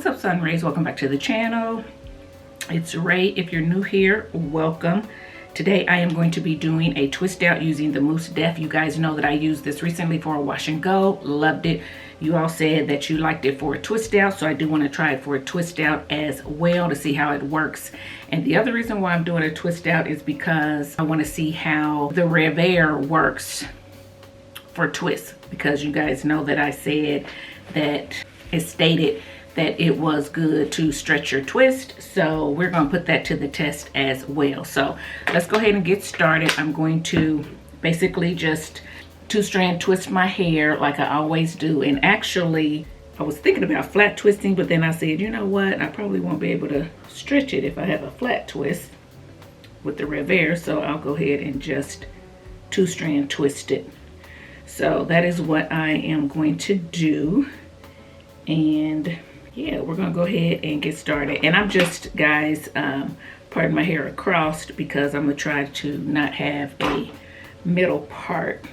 What's up, SunRaes? Welcome back to the channel. It's Ray. If you're new here, welcome. Today I am going to be doing a twist out using the Mousse Def. You guys know that I used this recently for a wash and go. Loved it. You all said that you liked it for a twist out, so I do want to try it for a twist out as well to see how it works. And the other reason why I'm doing a twist out is because I want to see how the RevAir works for twists, because you guys know that I said that it stated that it was good to stretch your twist, so we're going to put that to the test as well. So let's go ahead and get started. I'm going to basically just two-strand twist my hair like I always do. And actually I was thinking about flat twisting, but then I said, you know what, I probably won't be able to stretch it if I have a flat twist with the RevAir, so I'll go ahead and just two-strand twist it. So that is what I am going to do. And yeah, we're gonna go ahead and get started. And I'm just, guys, parting my hair across because I'm gonna try to not have a middle part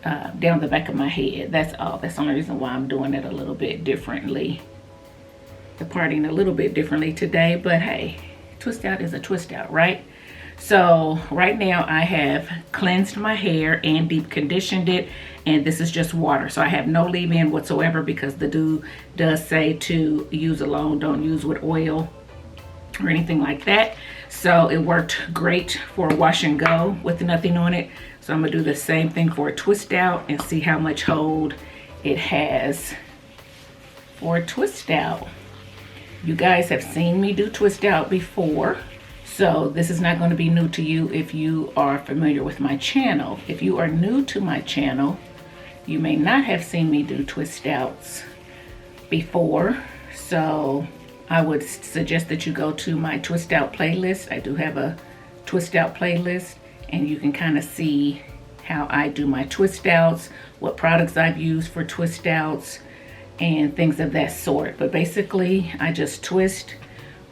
down the back of my head. That's all. That's the only reason why I'm doing it a little bit differently. The parting a little bit differently today, but hey, twist out is a twist out, right? So right now I have cleansed my hair and deep conditioned it, and this is just water. So I have no leave-in whatsoever because the Doux does say to use alone, don't use with oil or anything like that. So it worked great for a wash and go with nothing on it. So I'm gonna do the same thing for a twist out and see how much hold it has for a twist out. You guys have seen me do twist out before, so this is not going to be new to you if you are familiar with my channel. If you are new to my channel, you may not have seen me do twist outs before. So I would suggest that you go to my twist out playlist. I do have a twist out playlist, and you can kind of see how I do my twist outs, what products I've used for twist outs, and things of that sort. But basically, I just twist,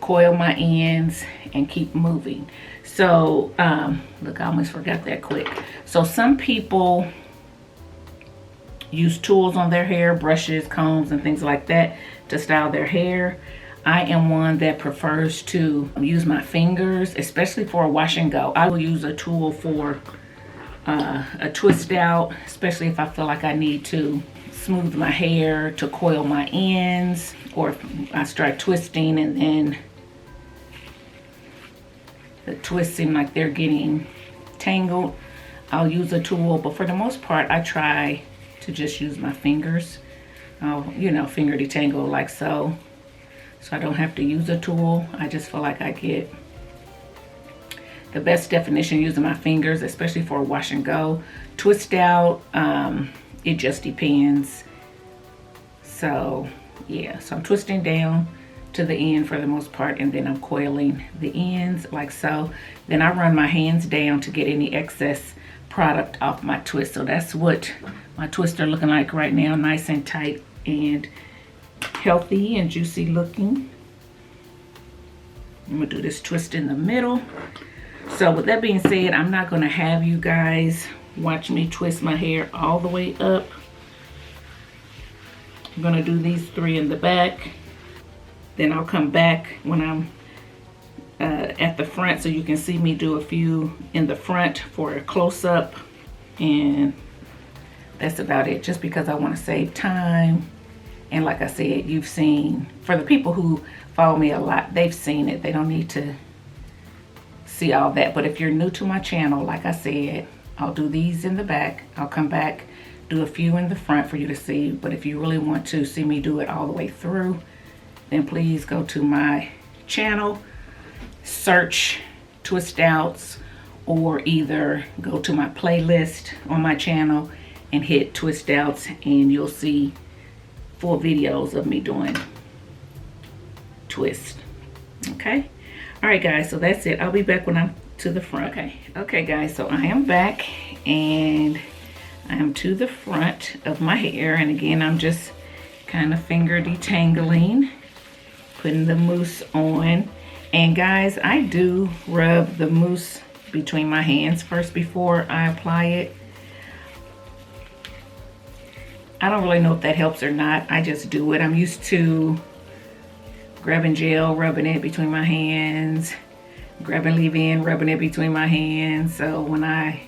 coil my ends, and keep moving. So look, I almost forgot that quick. So some people use tools on their hair, brushes, combs, and things like that to style their hair. I am one that prefers to use my fingers, especially for a wash and go. I will use a tool for a twist out, especially if I feel like I need to smooth my hair, to coil my ends, or if I start twisting and then the twists seem like they're getting tangled, I'll use a tool. But for the most part, I try to just use my fingers. I'll, you know, finger detangle like so. So I don't have to use a tool. I just feel like I get the best definition using my fingers, especially for a wash and go. Twist out, it just depends. So yeah, so I'm twisting down to the end for the most part, and then I'm coiling the ends like so. Then I run my hands down to get any excess product off my twist. So that's what my twists are looking like right now, nice and tight and healthy and juicy looking. I'm gonna do this twist in the middle. So with that being said, I'm not gonna have you guys watch me twist my hair all the way up. I'm gonna do these three in the back. Then I'll come back when I'm at the front, so you can see me do a few in the front for a close-up. And that's about it, just because I want to save time. And like I said, you've seen, for the people who follow me a lot, they've seen it. They don't need to see all that. But if you're new to my channel, like I said, I'll do these in the back. I'll come back, do a few in the front for you to see. But if you really want to see me do it all the way through, then please go to my channel, search twist outs, or either go to my playlist on my channel and hit twist outs, and you'll see full videos of me doing twist. Okay, all right guys, so that's it. I'll be back when I'm to the front. Okay guys, so I am back and I am to the front of my hair, and again I'm just kind of finger detangling, putting the mousse on. And guys, I do rub the mousse between my hands first before I apply it. I don't really know if that helps or not. I just do it. I'm used to grabbing gel, rubbing it between my hands, grabbing leave-in, rubbing it between my hands. So when I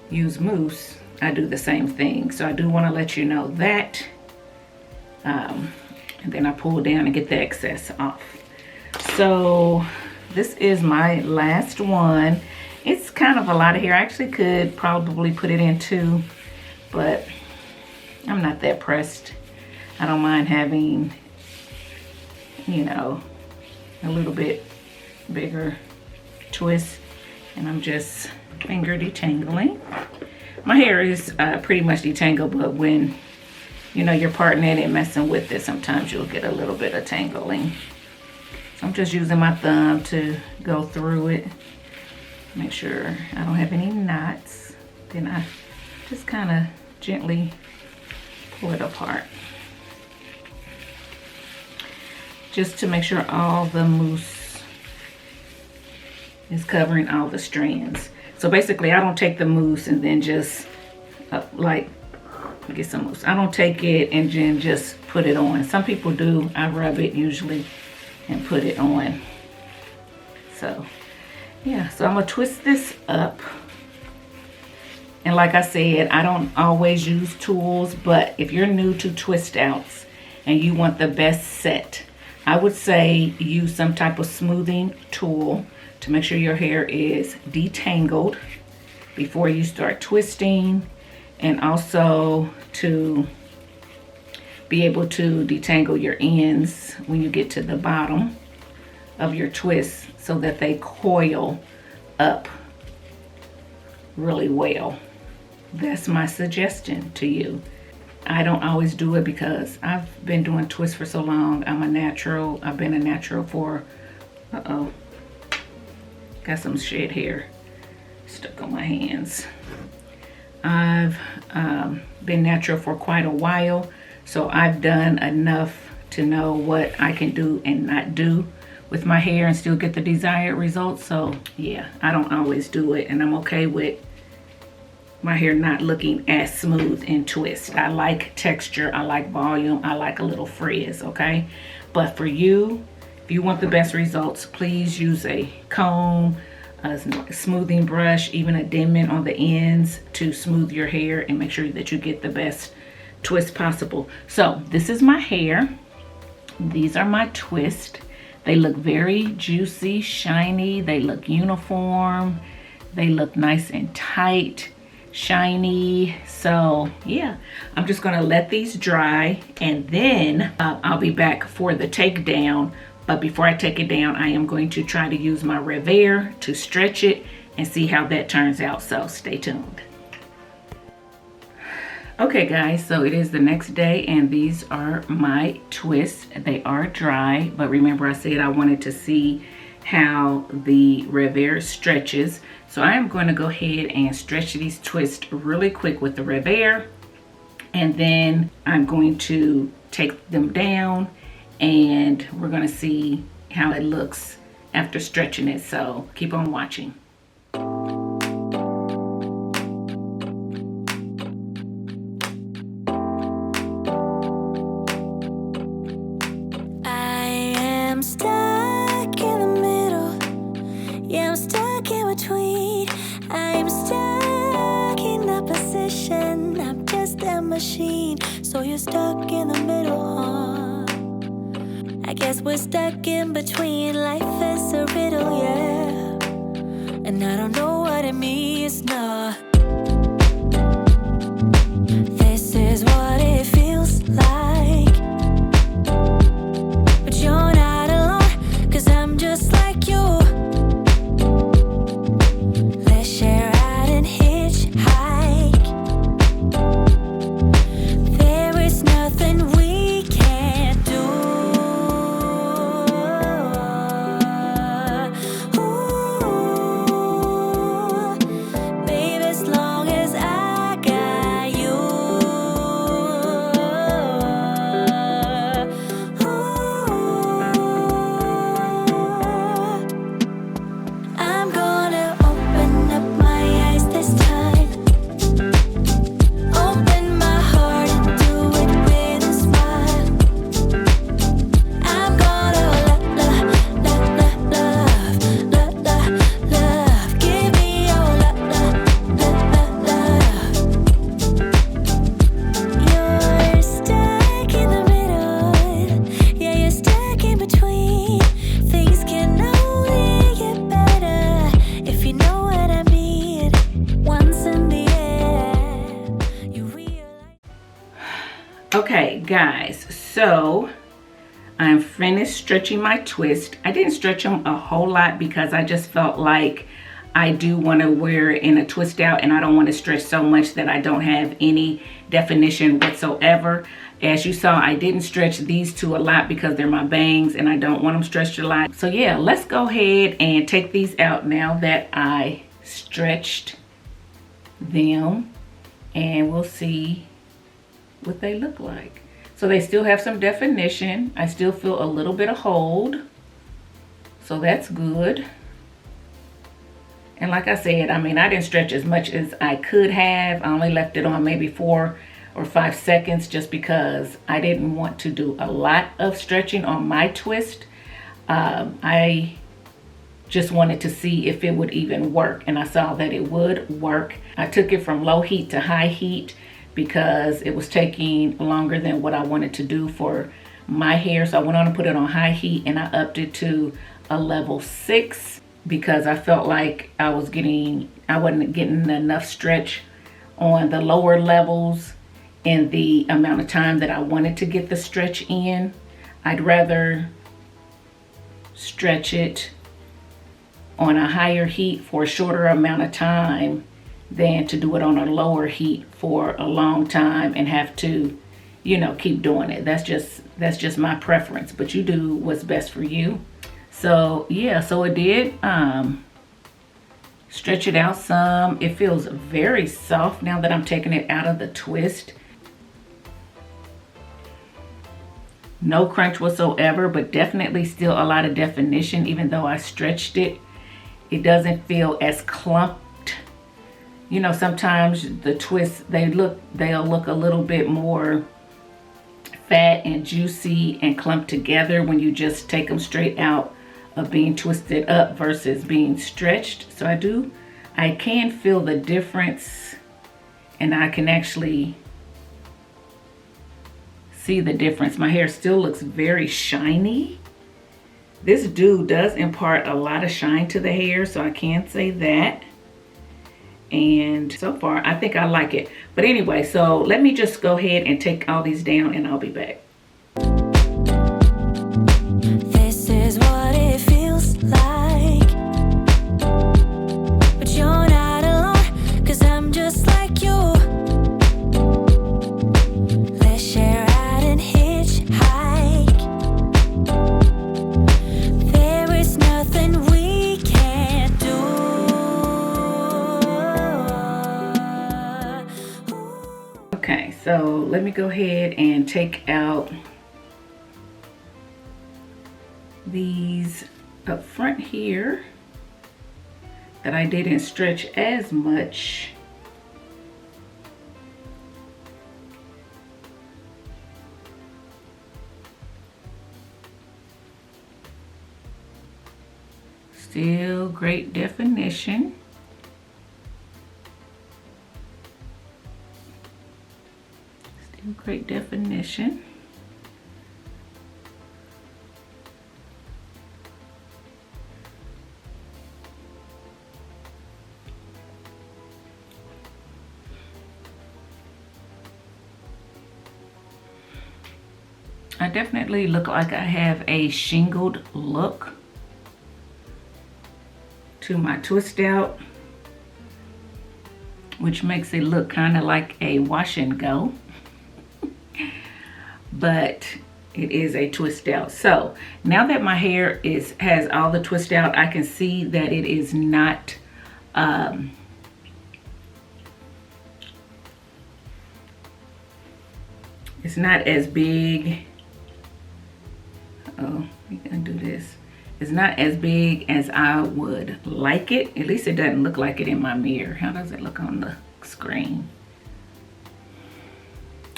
use mousse, I do the same thing. So I do want to let you know that. And then I pull down and get the excess off. So this is my last one. It's kind of a lot of hair. I actually could probably put it in 2, but I'm not that pressed. I don't mind having, you know, a little bit bigger twist. And I'm just finger detangling. My hair is pretty much detangled, but when, you know, you're parting it and messing with it, sometimes you'll get a little bit of tangling. So I'm just using my thumb to go through it. Make sure I don't have any knots. Then I just kind of gently pull it apart. Just to make sure all the mousse is covering all the strands. So basically I don't take the mousse and then just like get some mousse. I don't take it and then just put it on. Some people do. I rub it usually and put it on. So yeah, so I'm gonna twist this up. And like I said, I don't always use tools, but if you're new to twist outs and you want the best set, I would say use some type of smoothing tool to make sure your hair is detangled before you start twisting, and also to be able to detangle your ends when you get to the bottom of your twist so that they coil up really well. That's my suggestion to you. I don't always do it because I've been doing twists for so long. I'm a natural. I've been a natural for, got some shed hair stuck on my hands. I've been natural for quite a while, so I've done enough to know what I can do and not do with my hair and still get the desired results. So yeah, I don't always do it, and I'm okay with my hair not looking as smooth in twist. I like texture, I like volume, I like a little frizz, okay? But for you, if you want the best results, please use a comb, a smoothing brush, even a Denman on the ends to smooth your hair and make sure that you get the best twist possible. So this is my hair. These are my twists. They look very juicy, shiny. They look uniform. They look nice and tight, shiny. So yeah, I'm just gonna let these dry, and then I'll be back for the takedown. But before I take it down, I am going to try to use my RevAir to stretch it and see how that turns out. So stay tuned. Okay guys, so it is the next day and these are my twists. They are dry, but remember I said I wanted to see how the RevAir stretches. So I am going to go ahead and stretch these twists really quick with the RevAir, and then I'm going to take them down and we're going to see how it looks after stretching it. So keep on watching. So you're stuck in the middle, huh? I guess we're stuck in between. Life is a riddle, yeah. And I don't know what it means, no. This is what it feels like. But you're not alone, 'cause I'm just like you. Let's share out and hitchhike. Nothing we can't do. Ooh, baby, it's Okay, guys, so I'm finished stretching my twist. I didn't stretch them a whole lot because I just felt like I do want to wear it in a twist out, and I don't want to stretch so much that I don't have any definition whatsoever. As you saw, I didn't stretch these two a lot because they're my bangs and I don't want them stretched a lot. So yeah, let's go ahead and take these out now that I stretched them, and we'll see what they look like. So they still have some definition. I still feel a little bit of hold, so that's good. And like I said, I mean, I didn't stretch as much as I could have. I only left it on maybe 4 or 5 seconds just because I didn't want to do a lot of stretching on my twist. I just wanted to see if it would even work, and I saw that it would work. I took it from low heat to high heat because it was taking longer than what I wanted to do for my hair. So I went on and put it on high heat, and I upped it to a level 6 because I felt like I wasn't getting enough stretch on the lower levels in the amount of time that I wanted to get the stretch in. I'd rather stretch it on a higher heat for a shorter amount of time than to do it on a lower heat for a long time and have to, you know, keep doing it. That's just my preference, but you do what's best for you. So yeah, so it did stretch it out some. It feels very soft now that I'm taking it out of the twist. No crunch whatsoever, but definitely still a lot of definition. Even though I stretched it, it doesn't feel as clumped. You know, sometimes the twists, they'll look a little bit more fat and juicy and clumped together when you just take them straight out of being twisted up versus being stretched. So I can feel the difference, and I can actually see the difference. My hair still looks very shiny. This Doux does impart a lot of shine to the hair, so I can say that. And so far, I think I like it. But anyway, so let me just go ahead and take all these down, and I'll be back. This is what it feels like, but you're not alone, 'cause I'm just like you. Let's share out and hitchhike. There is nothing we can't do. Okay, so let me go ahead and take out these up front here that I didn't stretch as much. Still great definition. Still great definition. I definitely look like I have a shingled look to my twist out, which makes it look kind of like a wash and go, but it is a twist out. So now that my hair has all the twist out, I can see that it is not it's not as big. Oh, we can do this. It's not as big as I would like it. At least it doesn't look like it in my mirror. How does it look on the screen?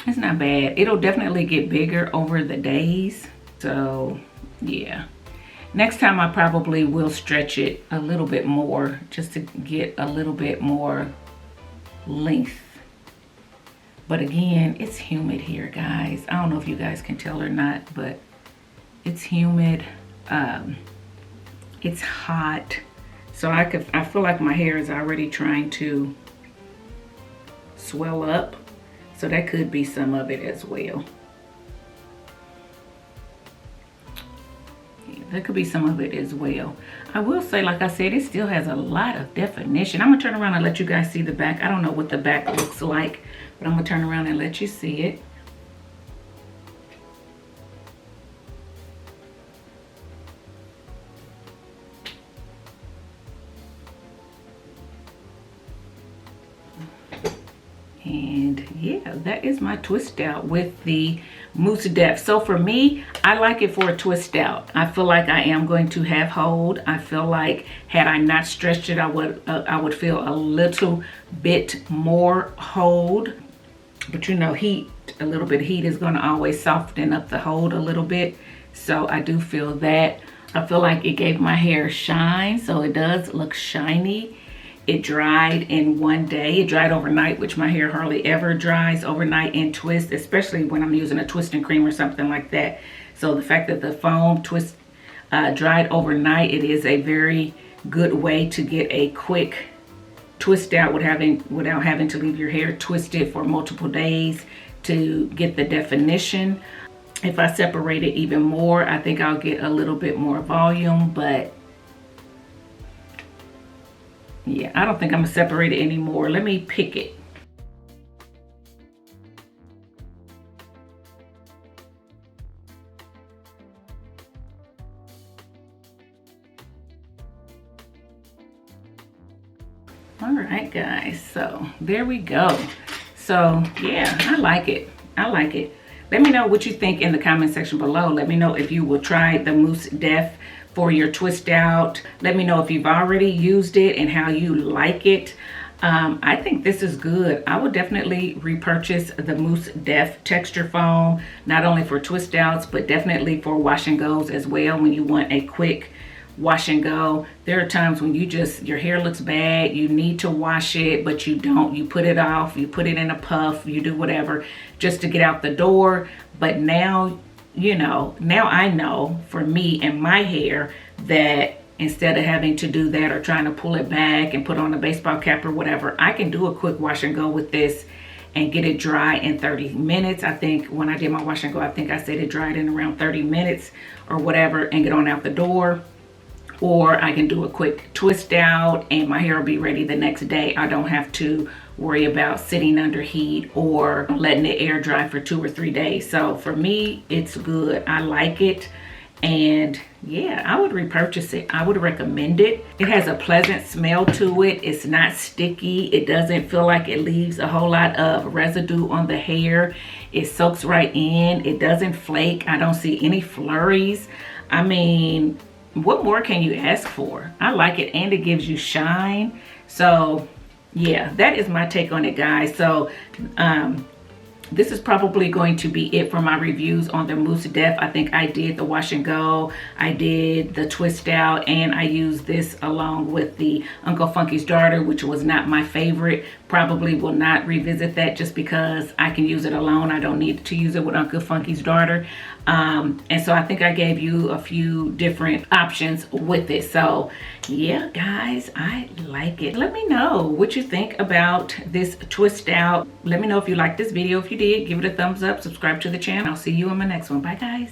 It's not bad. It'll definitely get bigger over the days. So yeah. Next time I probably will stretch it a little bit more just to get a little bit more length. But again, it's humid here, guys. I don't know if you guys can tell or not, but it's humid. It's hot. So I feel like my hair is already trying to swell up. So that could be some of it as well. Yeah, that could be some of it as well. I will say, like I said, it still has a lot of definition. I'm gonna turn around and let you guys see the back. I don't know what the back looks like, but I'm gonna turn around and let you see it. And yeah, that is my twist out with the Mousse Def. So for me, I like it for a twist out. I feel like I am going to have hold. I feel like had I not stretched it, I would feel a little bit more hold. But you know, a little bit of heat is going to always soften up the hold a little bit. So I do feel that. I feel like it gave my hair shine, so it does look shiny. It dried in one day. It dried overnight, which my hair hardly ever dries overnight in twist, especially when I'm using a twisting cream or something like that. So the fact that the foam twist dried overnight, it is a very good way to get a quick twist out without having to leave your hair twisted for multiple days to get the definition. If I separate it even more, I think I'll get a little bit more volume, but yeah, I don't think I'm gonna separate it anymore. Let me pick it. All right, guys, so there we go. So yeah, I like it. I like it. Let me know what you think in the comment section below. Let me know if you will try the Mousse Def for your twist out. Let me know if you've already used it and how you like it. I think this is good. I would definitely repurchase the Mousse Def texture foam, not only for twist outs, but definitely for wash and goes as well. When you want a quick wash and go, there are times when your hair looks bad, you need to wash it, but you don't. You put it off, you put it in a puff, you do whatever just to get out the door. But now, you know, now I know for me and my hair that instead of having to do that or trying to pull it back and put on a baseball cap or whatever, I can do a quick wash and go with this and get it dry in 30 minutes. I think when I did my wash and go, I think I said it dried in around 30 minutes or whatever and get on out the door. Or I can do a quick twist out and my hair will be ready the next day. I don't have to worry about sitting under heat or letting it air dry for 2 or 3 days. So for me, it's good. I like it. And yeah, I would repurchase it. I would recommend it. It has a pleasant smell to it. It's not sticky. It doesn't feel like it leaves a whole lot of residue on the hair. It soaks right in. It doesn't flake. I don't see any flurries. I mean, what more can you ask for? I like it, and it gives you shine. So yeah, that is my take on it, guys. So this is probably going to be it for my reviews on the Mousse Def. I think I did the wash and go, I did the twist out, and I used this along with the Uncle Funky's Daughter, which was not my favorite. Probably will not revisit that just because I can use it alone. I don't need to use it with Uncle Funky's Daughter. And so I think I gave you a few different options with it. So yeah, guys, I like it. Let me know what you think about this twist out. Let me know if you liked this video. If you did, give it a thumbs up, subscribe to the channel. I'll see you on my next one. Bye, guys.